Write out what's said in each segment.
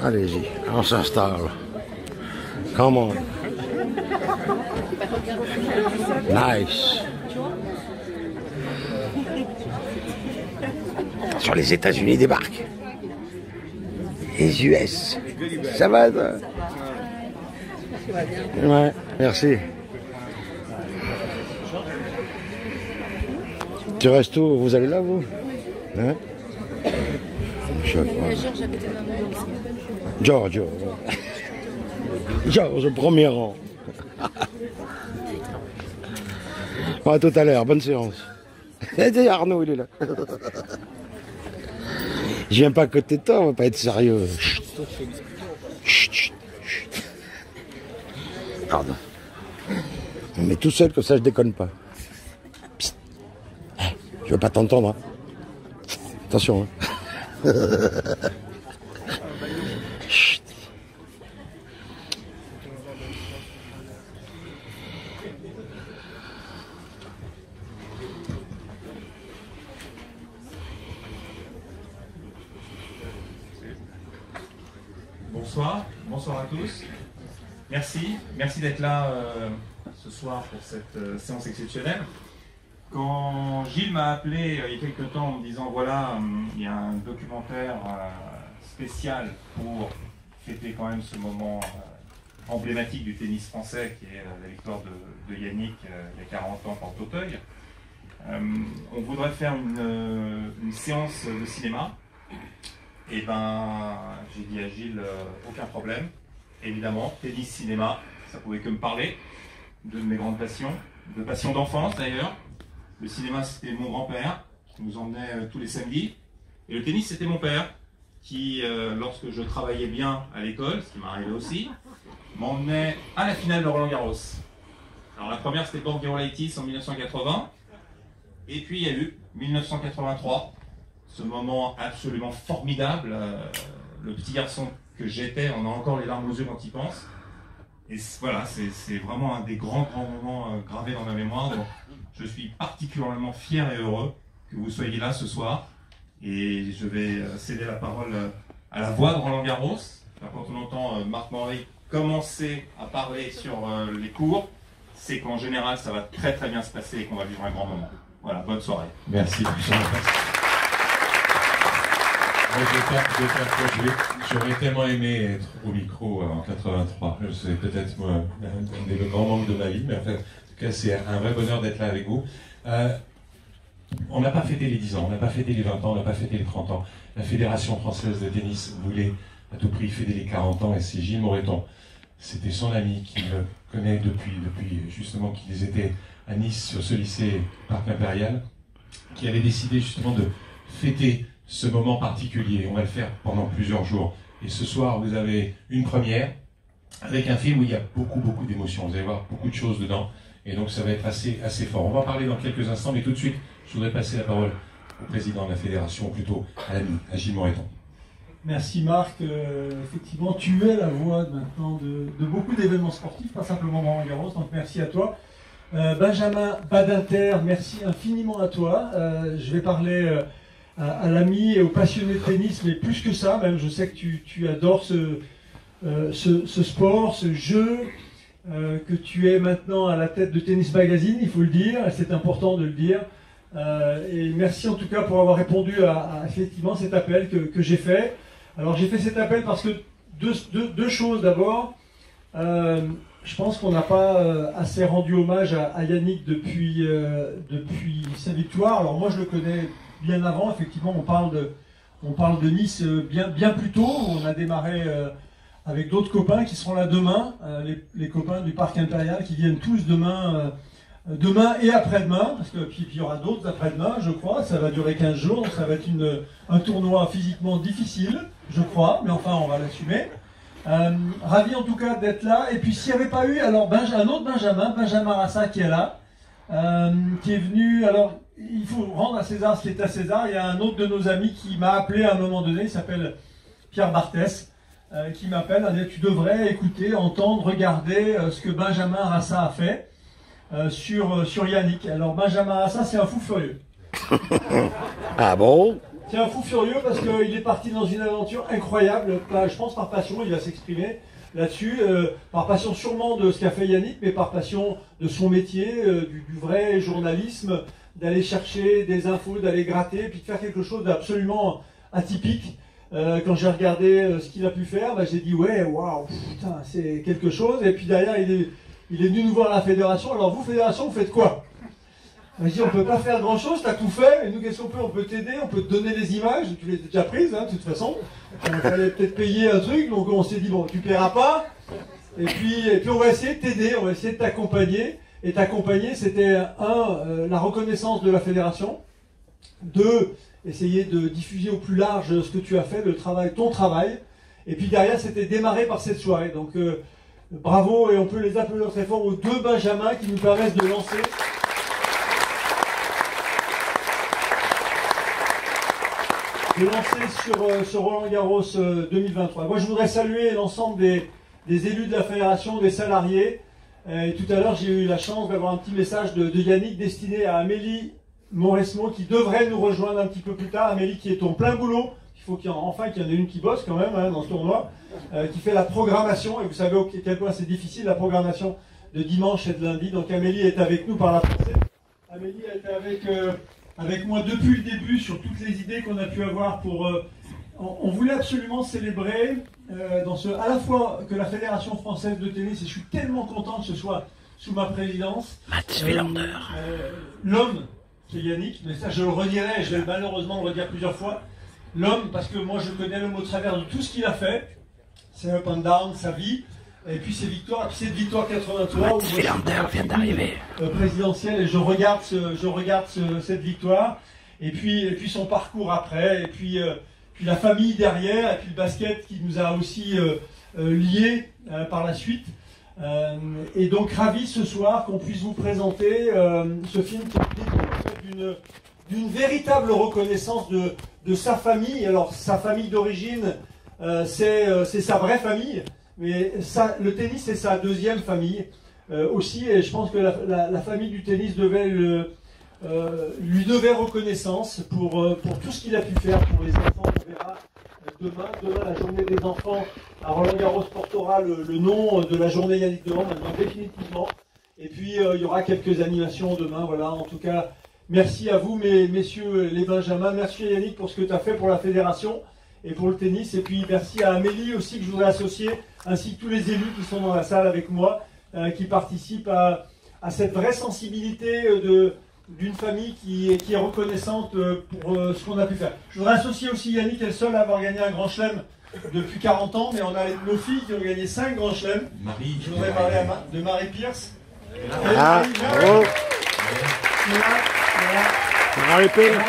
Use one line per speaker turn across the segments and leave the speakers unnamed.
Allez-y, on s'installe. Come on. Nice. Sur les États-Unis débarquent. Les US. Ça va, toi? Ouais, merci. Tu restes où? Vous allez là, vous? Hein? Giorgio. Georges, premier rang. Bon, à tout à l'heure, bonne séance. Arnaud, il est là. Je viens pas à côté de toi, on va pas être sérieux. Chut. Chut, chut, chut. Pardon. On est tout seul, comme ça je déconne pas. Psst. Je veux pas t'entendre. Hein. Attention. Hein. Chut.
Bonsoir à tous. Merci d'être là ce soir pour cette séance exceptionnelle. Quand Gilles m'a appelé il y a quelques temps en me disant voilà, il y a un documentaire spécial pour fêter quand même ce moment emblématique du tennis français qui est la victoire de Yannick il y a 40 ans par Auteuil. On voudrait faire une séance de cinéma. Et ben, j'ai dit à Gilles, aucun problème. Évidemment, tennis, cinéma, ça pouvait que me parler. Deux de mes grandes passions, de passions d'enfance d'ailleurs. Le cinéma, c'était mon grand-père, qui nous emmenait tous les samedis. Et le tennis, c'était mon père, qui, lorsque je travaillais bien à l'école, ce qui m'arrivait aussi, m'emmenait à la finale de Roland-Garros. Alors la première, c'était Borg-Girolaitis en 1980. Et puis, il y a eu 1983. Ce moment absolument formidable, le petit garçon que j'étais en a encore les larmes aux yeux quand il pense. Et voilà, c'est vraiment un des grands moments gravés dans ma mémoire. Donc, je suis particulièrement fier et heureux que vous soyez là ce soir. Et je vais céder la parole à la voix de Roland Garros. Quand on entend Marc Maury commencer à parler sur les cours, c'est qu'en général ça va très bien se passer et qu'on va vivre un grand moment. Voilà, bonne soirée.
Merci. J'aurais tellement aimé être au micro en 83. C'est peut-être un des grands manques de ma vie, mais en fait, en tout cas, c'est un vrai bonheur d'être là avec vous. On n'a pas fêté les 10 ans, on n'a pas fêté les 20 ans, on n'a pas fêté les 30 ans. La Fédération française de tennis voulait à tout prix fêter les 40 ans, et c'est Gilles Moreton. C'était son ami qui me connaît depuis justement qu'ils étaient à Nice, sur ce lycée Parc Impérial, qui avait décidé justement de fêter ce moment particulier. On va le faire pendant plusieurs jours. Et ce soir, vous avez une première avec un film où il y a beaucoup d'émotions. Vous allez voir beaucoup de choses dedans. Et donc, ça va être assez fort. On va en parler dans quelques instants, mais tout de suite, je voudrais passer la parole au président de la fédération, ou plutôt à l'ami, à Gilles Moreton.
Merci Marc. Effectivement, tu es la voix maintenant de beaucoup d'événements sportifs, pas simplement Roland Garros. Donc, merci à toi. Benjamin Badinter, merci infiniment à toi. Je vais parler à l'ami et aux passionnés de tennis, mais plus que ça, même je sais que tu adores ce sport, ce jeu, que tu es maintenant à la tête de Tennis Magazine, il faut le dire, c'est important de le dire. Et merci en tout cas pour avoir répondu à effectivement cet appel que j'ai fait. Alors j'ai fait cet appel parce que deux choses d'abord. Je pense qu'on n'a pas assez rendu hommage à Yannick depuis sa victoire. Alors moi je le connais bien avant, effectivement on parle de Nice bien plus tôt. On a démarré avec d'autres copains qui seront là demain, les copains du Parc Impérial qui viennent tous demain et après-demain, parce que puis il y aura d'autres après-demain, je crois. Ça va durer 15 jours, donc ça va être un tournoi physiquement difficile, je crois, mais enfin on va l'assumer. Ravi en tout cas d'être là. Et puis s'il n'y avait pas eu alors un autre Benjamin Rassa qui est là, qui est venu. Alors il faut rendre à César ce qui est à César. Il y a un autre de nos amis qui m'a appelé à un moment donné, il s'appelle Pierre Barthès, qui m'appelle, a dit tu devrais écouter, entendre, regarder ce que Benjamin Rassa a fait sur Yannick. Alors Benjamin Rassa c'est un fou furieux.
Ah bon?
C'est un fou furieux parce qu'il est parti dans une aventure incroyable, je pense par passion, il va s'exprimer là-dessus, par passion sûrement de ce qu'a fait Yannick, mais par passion de son métier, du vrai journalisme, d'aller chercher des infos, d'aller gratter, puis de faire quelque chose d'absolument atypique. Quand j'ai regardé ce qu'il a pu faire, bah, j'ai dit ouais, waouh, putain, c'est quelque chose. Et puis derrière, il est venu nous voir à la fédération. Alors vous, fédération, vous faites quoi? Je dis, on peut pas faire grand chose, t'as tout fait, et nous qu'est-ce qu'on peut? On peut t'aider, on peut te donner les images, tu les as déjà prises, hein, de toute façon. Il fallait peut-être payer un truc, donc on s'est dit, bon, tu paieras pas, et puis on va essayer de t'aider, on va essayer de t'accompagner. Et t'accompagner, c'était la reconnaissance de la fédération, 2, essayer de diffuser au plus large ce que tu as fait, ton travail, et puis derrière, c'était démarré par cette soirée. Donc bravo, et on peut les applaudir très fort aux 2 Benjamins qui nous permettent de lancer. Sur Roland Garros 2023. Moi, je voudrais saluer l'ensemble des élus de la fédération, des salariés. Et tout à l'heure, j'ai eu la chance d'avoir un petit message de Yannick destiné à Amélie Mauresmo qui devrait nous rejoindre un petit peu plus tard. Amélie qui est en plein boulot. Il faut qu'il y en ait une qui bosse quand même hein, dans ce tournoi, qui fait la programmation. Et vous savez à quel point c'est difficile la programmation de dimanche et de lundi. Donc Amélie est avec nous par la pensée. Amélie a été avec moi depuis le début sur toutes les idées qu'on a pu avoir pour... on voulait absolument célébrer à la fois que la Fédération française de tennis, et je suis tellement content que ce soit sous ma présidence, l'homme, c'est Yannick, mais ça je le redirai, je vais malheureusement le redire plusieurs fois, l'homme, parce que moi je connais l'homme au travers de tout ce qu'il a fait, ses up and down, sa vie, et puis ses victoires, et puis cette victoire 83 où vient d'arriver présidentielle, et je regarde cette victoire, et puis son parcours après, et puis la famille derrière, et puis le basket qui nous a aussi liés par la suite. Et donc ravi ce soir qu'on puisse vous présenter ce film qui est d'une véritable reconnaissance de sa famille. Alors sa famille d'origine, c'est sa vraie famille, mais le tennis c'est sa deuxième famille aussi, et je pense que la famille du tennis lui devait reconnaissance pour tout ce qu'il a pu faire pour les enfants. On verra demain la journée des enfants à Roland Garros portera le nom de la journée Yannick Dehaene, maintenant définitivement. Et puis il y aura quelques animations demain. Voilà, en tout cas, merci à vous, messieurs les Benjamins. Merci à Yannick pour ce que tu as fait pour la fédération et pour le tennis. Et puis merci à Amélie aussi que je voudrais associer, ainsi que tous les élus qui sont dans la salle avec moi, qui participent à cette vraie sensibilité d'une famille qui est reconnaissante pour ce qu'on a pu faire. Je voudrais associer aussi Yannick, qui est le seul à avoir gagné un grand chelem depuis 40 ans, mais on a nos filles qui ont gagné 5 grands chelems. Je voudrais parler de Marie Pierce.
Marie Pierce.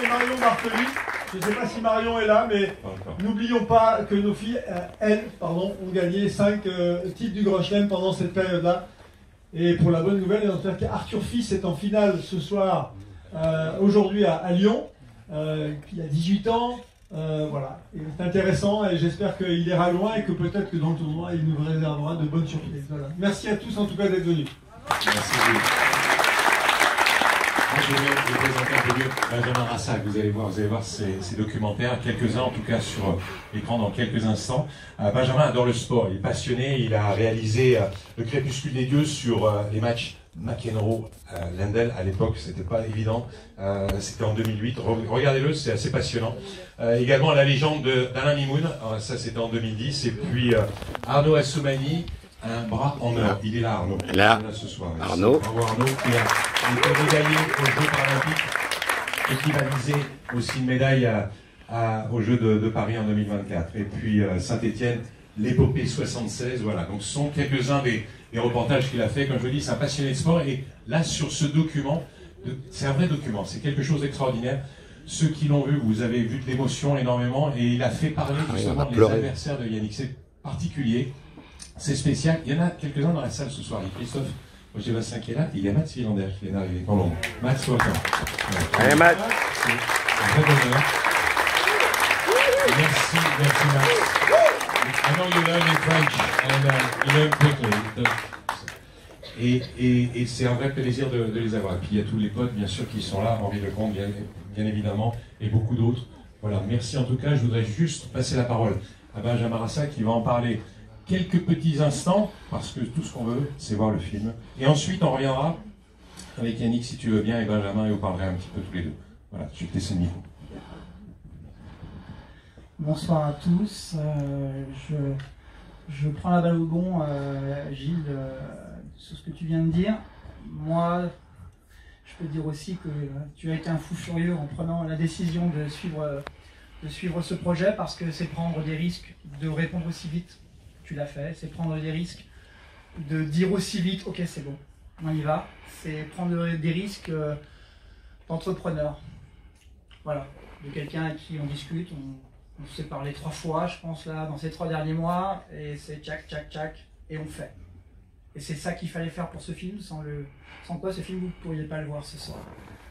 Et Marion Bartoli. Je ne sais pas si Marion est là, mais n'oublions pas que nos filles, ont gagné 5 titres du Grand Chelem pendant cette période-là. Et pour la bonne nouvelle, Arthur Fils est en finale ce soir, aujourd'hui à Lyon, qui a 18 ans. Voilà, c'est intéressant et j'espère qu'il ira loin et que peut-être que dans le tournoi, il nous réservera de bonnes surprises. Voilà. Merci à tous en tout cas d'être venus.
Merci. Moi, je vais vous présenter un peu mieux Benjamin Rassac. Vous allez voir ces documentaires, quelques-uns en tout cas sur l'écran dans quelques instants. Benjamin adore le sport, il est passionné, il a réalisé Le Crépuscule des Dieux sur les matchs McEnroe-Lendl. À l'époque, c'était pas évident, c'était en 2008. Regardez-le, c'est assez passionnant. Également La légende d'Alain Mimoun, ça c'était en 2010. Et puis Arnaud Assoumani, Un bras en or. Il est là, Arnaud.
Là,
ce soir.
Arnaud.
Arnaud qui a été médaillé aux Jeux paralympiques et qui va viser aussi une médaille aux Jeux de Paris en 2024. Et puis Saint-Étienne, l'épopée 76. Voilà, donc ce sont quelques-uns des reportages qu'il a fait. Comme je vous dis, c'est un passionné de sport. Et là, sur ce document, c'est un vrai document, c'est quelque chose d'extraordinaire. Ceux qui l'ont vu, vous avez vu de l'émotion énormément. Et il a fait parler justement des adversaires de Yannick. C'est particulier. C'est spécial. Il y en a quelques-uns dans la salle ce soir. Il y a Christophe Auger-Vassin qui est là. Il y a Max Villander qui vient d'arriver. Pardon. Max, welcome.
Allez, Max.
C'est un vrai bonheur. Merci Max. I know you learn in French and you learn quickly. Et c'est un vrai plaisir de les avoir. Et puis il y a tous les potes, bien sûr, qui sont là, Henri Lecomte, bien évidemment, et beaucoup d'autres. Voilà, merci en tout cas. Je voudrais juste passer la parole à Benjamin Rassa qui va en parler quelques petits instants, parce que tout ce qu'on veut, c'est voir le film. Et ensuite, on reviendra avec Yannick, si tu veux bien, et Benjamin, et vous parlerez un petit peu tous les deux. Voilà, je vais te laisser le micro.
Bonsoir à tous. Je prends la balle au bon, Gilles, sur ce que tu viens de dire. Moi, je peux dire aussi que tu as été un fou furieux en prenant la décision de suivre ce projet, parce que c'est prendre des risques de répondre aussi vite. Tu l'as fait. C'est prendre des risques de dire aussi vite, ok, c'est bon, on y va. C'est prendre des risques d'entrepreneur. Voilà, de quelqu'un à qui on discute. On s'est parlé 3 fois, je pense, là, dans ces 3 derniers mois, et c'est tchac, tchac, tchac, et on fait. Et c'est ça qu'il fallait faire pour ce film, sans quoi ce film, vous ne pourriez pas le voir ce soir.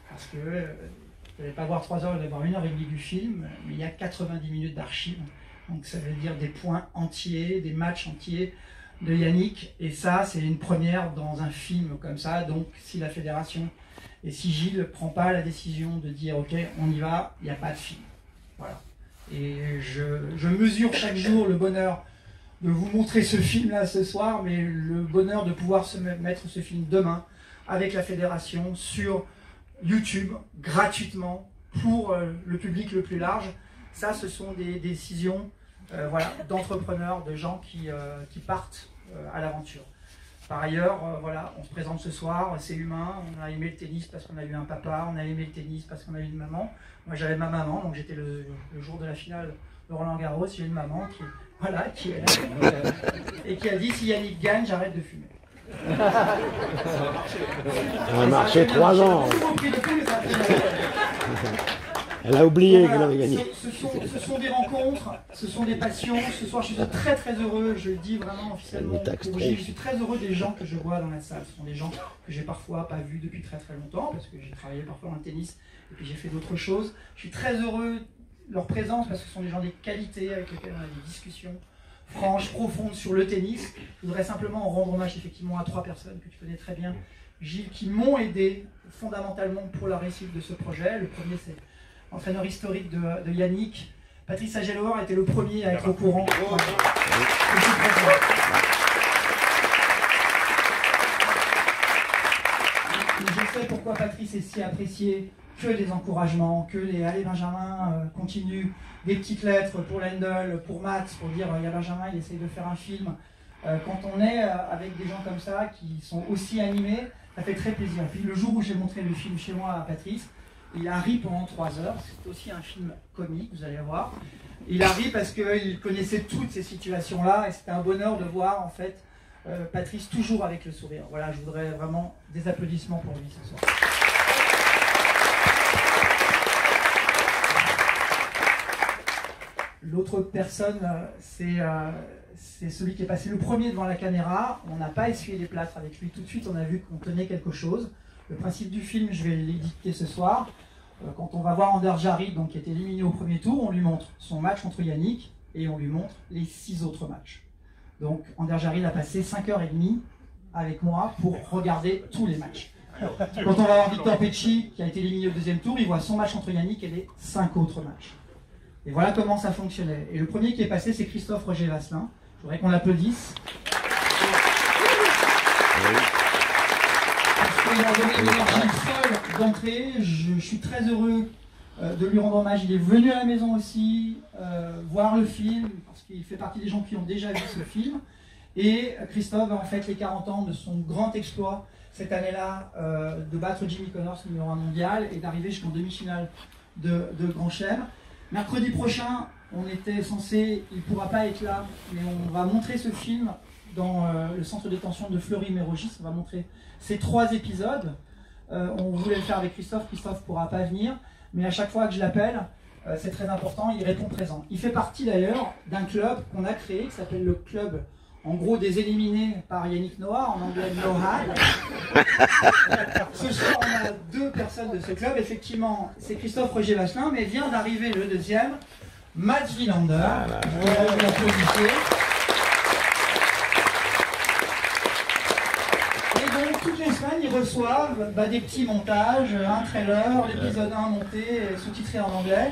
Parce que vous n'allez pas voir 3 heures, vous allez voir 1h30 du film, mais il y a 90 minutes d'archives. Donc ça veut dire des points entiers, des matchs entiers de Yannick, et ça, c'est une première dans un film comme ça. Donc si la fédération, et si Gilles ne prend pas la décision de dire, ok, on y va, il n'y a pas de film. Voilà. Et je mesure chaque jour le bonheur de vous montrer ce film-là ce soir, mais le bonheur de pouvoir mettre ce film demain avec la fédération sur YouTube, gratuitement, pour le public le plus large. Ça, ce sont des décisions voilà, d'entrepreneurs, de gens qui partent à l'aventure. Par ailleurs, voilà, on se présente ce soir, c'est humain, on a aimé le tennis parce qu'on a eu un papa, on a aimé le tennis parce qu'on a eu une maman. Moi j'avais ma maman, donc j'étais le jour de la finale de Roland Garros, j'ai une maman qui est là, et qui a dit si Yannick gagne, j'arrête de fumer.
Ça a marché 3 ans. Elle a oublié qu'elle avait gagné.
Ce sont des rencontres, ce sont des passions. Ce soir, je suis très très heureux, je le dis vraiment officiellement pour Gilles, je suis très heureux des gens que je vois dans la salle. Ce sont des gens que j'ai parfois pas vus depuis très très longtemps, parce que j'ai travaillé parfois dans le tennis et puis j'ai fait d'autres choses. Je suis très heureux de leur présence, parce que ce sont des gens des qualités avec lesquels on a des discussions franches, profondes sur le tennis. Je voudrais simplement rendre hommage effectivement à 3 personnes que tu connais très bien, Gilles, qui m'ont aidé fondamentalement pour la réussite de ce projet. Le premier, c'est l'entraîneur historique de Yannick. Patrice Ageloor était le premier à être au courant. Je sais pourquoi Patrice est si apprécié, que des encouragements, que les « Allez Benjamin, continue », des petites lettres pour Lendl, pour Max, pour dire « Il y a Benjamin, il essaye de faire un film ». Quand on est avec des gens comme ça, qui sont aussi animés, ça fait très plaisir. Puis le jour où j'ai montré le film chez moi à Patrice, il a ri pendant 3 heures. C'est aussi un film comique, vous allez voir. Il a ri parce qu'il connaissait toutes ces situations-là, et c'était un bonheur de voir en fait Patrice toujours avec le sourire. Voilà, je voudrais vraiment des applaudissements pour lui ce soir. L'autre personne, c'est celui qui est passé le premier devant la caméra. On n'a pas essuyé les plâtres avec lui tout de suite, on a vu qu'on tenait quelque chose. Le principe du film, je vais l'éditer ce soir. Quand on va voir Anders Jarry, donc, qui est éliminé au premier tour, on lui montre son match contre Yannick et on lui montre les 6 autres matchs. Donc Anders Jarry a passé 5h30 avec moi pour regarder tous les matchs. Quand on va voir Victor Pecci, qui a été éliminé au 2e tour, il voit son match contre Yannick et les 5 autres matchs. Et voilà comment ça fonctionnait. Et le premier qui est passé, c'est Christophe Roger Vasselin. Je voudrais qu'on l'applaudisse. Il a donné une énergie folle d'entrée. Je suis très heureux de lui rendre hommage. Il est venu à la maison aussi voir le film, parce qu'il fait partie des gens qui ont déjà vu ce film. Et Christophe a en fait les 40 ans de son grand exploit cette année-là, de battre Jimmy Connors, numéro 1 mondial, et d'arriver jusqu'en demi-finale de Grand Chelem. Mercredi prochain, on était censé, il ne pourra pas être là, mais on va montrer ce film dans le centre de détention de Fleury-Mérogis. On va montrer ces 3 épisodes. On voulait le faire avec Christophe ne pourra pas venir, mais à chaque fois que je l'appelle, c'est très important, il répond présent. Il fait partie d'ailleurs d'un club qu'on a créé, qui s'appelle le club, en gros, des éliminés par Yannick Noah, en anglais Noah. Ce soir, on a 2 personnes de ce club. Effectivement, c'est Christophe Roger Vasselin, mais vient d'arriver le 2e, Mats Wilander. Je voudrais vous l'applaudir. Et toutes les semaines, ils reçoivent des petits montages, un trailer, l'épisode 1 monté, sous-titré en anglais.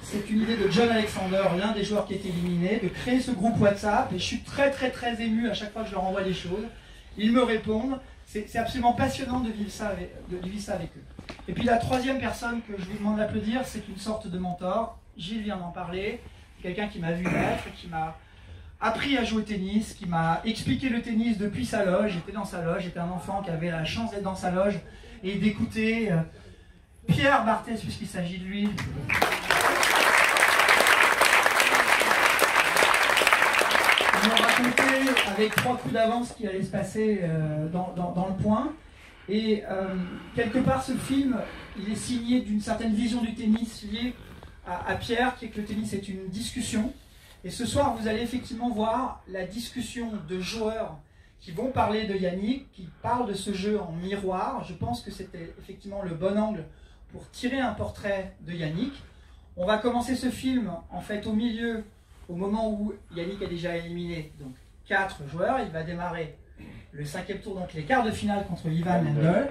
C'est une idée de John Alexander, l'un des joueurs qui est éliminé, de créer ce groupe WhatsApp. Et je suis très ému à chaque fois que je leur envoie des choses. Ils me répondent. C'est absolument passionnant de vivre ça avec eux. Et puis la troisième personne que je vous demande d'applaudir, c'est une sorte de mentor. Gilles vient d'en parler. Quelqu'un qui m'a vu naître, qui m'a appris à jouer au tennis, qui m'a expliqué le tennis depuis sa loge. J'étais dans sa loge, j'étais un enfant qui avait la chance d'être dans sa loge et d'écouter Pierre Barthès, puisqu'il s'agit de lui. Il m'a raconté avec 3 coups d'avance ce qui allait se passer dans le point. Et quelque part, ce film, il est signé d'une certaine vision du tennis liée à Pierre, qui est que le tennis est une discussion. Et ce soir, vous allez effectivement voir la discussion de joueurs qui vont parler de Yannick, qui parlent de ce jeu en miroir. Je pense que c'était effectivement le bon angle pour tirer un portrait de Yannick. On va commencer ce film, en fait, au milieu, au moment où Yannick a déjà éliminé donc 4 joueurs. Il va démarrer le 5e tour, donc les quarts de finale contre Ivan Lendl.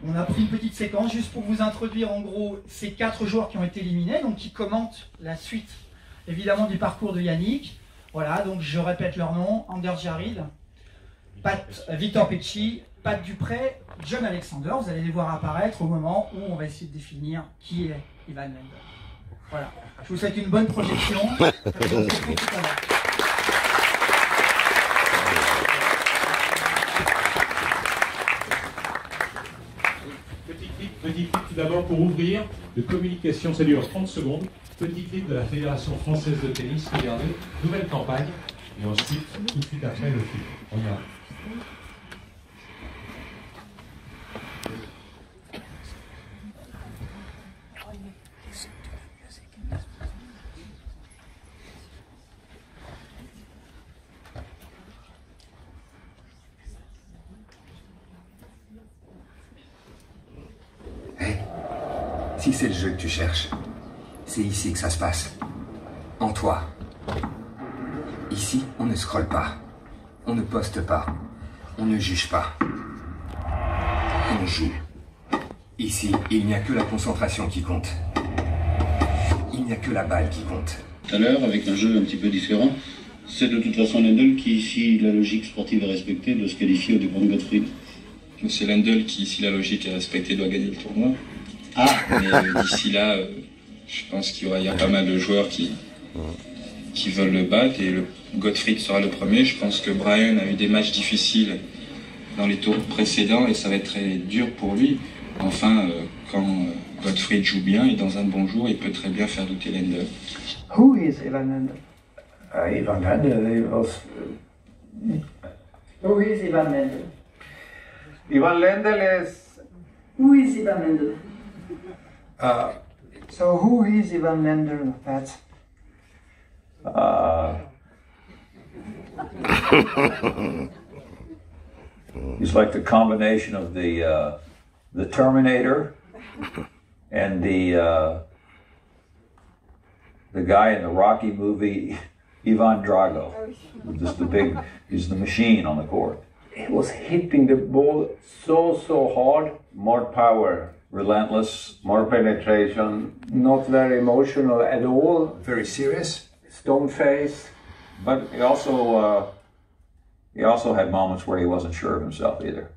On a pris une petite séquence juste pour vous introduire en gros ces 4 joueurs qui ont été éliminés, donc qui commentent la suite évidemment du parcours de Yannick. Voilà, donc je répète leurs noms: Anders Jarid, Victor Pecci, Pat Dupré, John Alexander. Vous allez les voir apparaître au moment où on va essayer de définir qui est Ivan Lendl. Voilà, je vous souhaite une bonne projection.
Petit clip tout d'abord pour ouvrir, de communication, ça dure 30 secondes. Petit clip de la Fédération Française de Tennis, regardez, nouvelle campagne, et ensuite, tout de suite après, le film. On y va.
Si c'est le jeu que tu cherches, c'est ici que ça se passe. En toi. Ici, on ne scrolle pas. On ne poste pas. On ne juge pas. On joue. Ici, il n'y a que la concentration qui compte. Il n'y a que la balle qui compte.
Tout à l'heure, avec un jeu un petit peu différent, c'est de toute façon Lendl qui, si la logique sportive est respectée, doit se qualifier au dépend de Gottfried.
C'est Lendl qui, si la logique est respectée, doit gagner le tournoi. Mais d'ici là, je pense qu'il y a pas mal de joueurs qui veulent le battre et Gottfried sera le premier. Je pense que Brian a eu des matchs difficiles dans les tours précédents et ça va être très dur pour lui. Enfin, quand Gottfried joue bien et dans un bon jour, il peut très bien faire douter Lendl.
Who is Ivan Lendl?
Ivan Lendl was...
Who is Ivan Lendl?
Ivan Lendl is...
Who is Ivan Lendl? So who is Ivan Lendl, Pat?
He's like the combination of the Terminator and the guy in the Rocky movie, Ivan Drago. Just he's the machine on the court.
He was hitting the ball so hard.
More power. Relentless,
more penetration, not very emotional at all.
Very serious.
Stone face.
But he also had moments where he wasn't sure of himself either.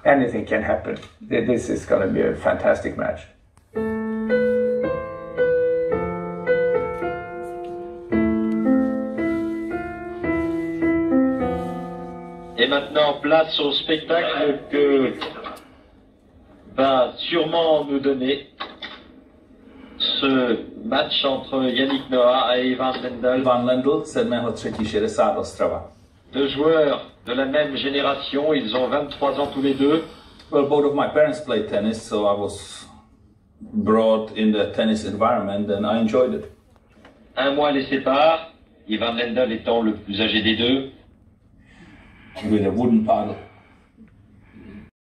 Anything can happen. This is going to be a fantastic match.
Et maintenant, place au spectacle que va sûrement nous donner ce match entre Yannick Noah et Ivan Lendl.
Ivan Lendl, 7. Ostrava.
2 joueurs de la même génération, ils ont 23 ans tous les deux.
Well, both of my parents played tennis, so I was brought in the tennis environment and I enjoyed it.
Un mois les sépare, Ivan Lendl étant le plus âgé des deux.
With a wooden paddle.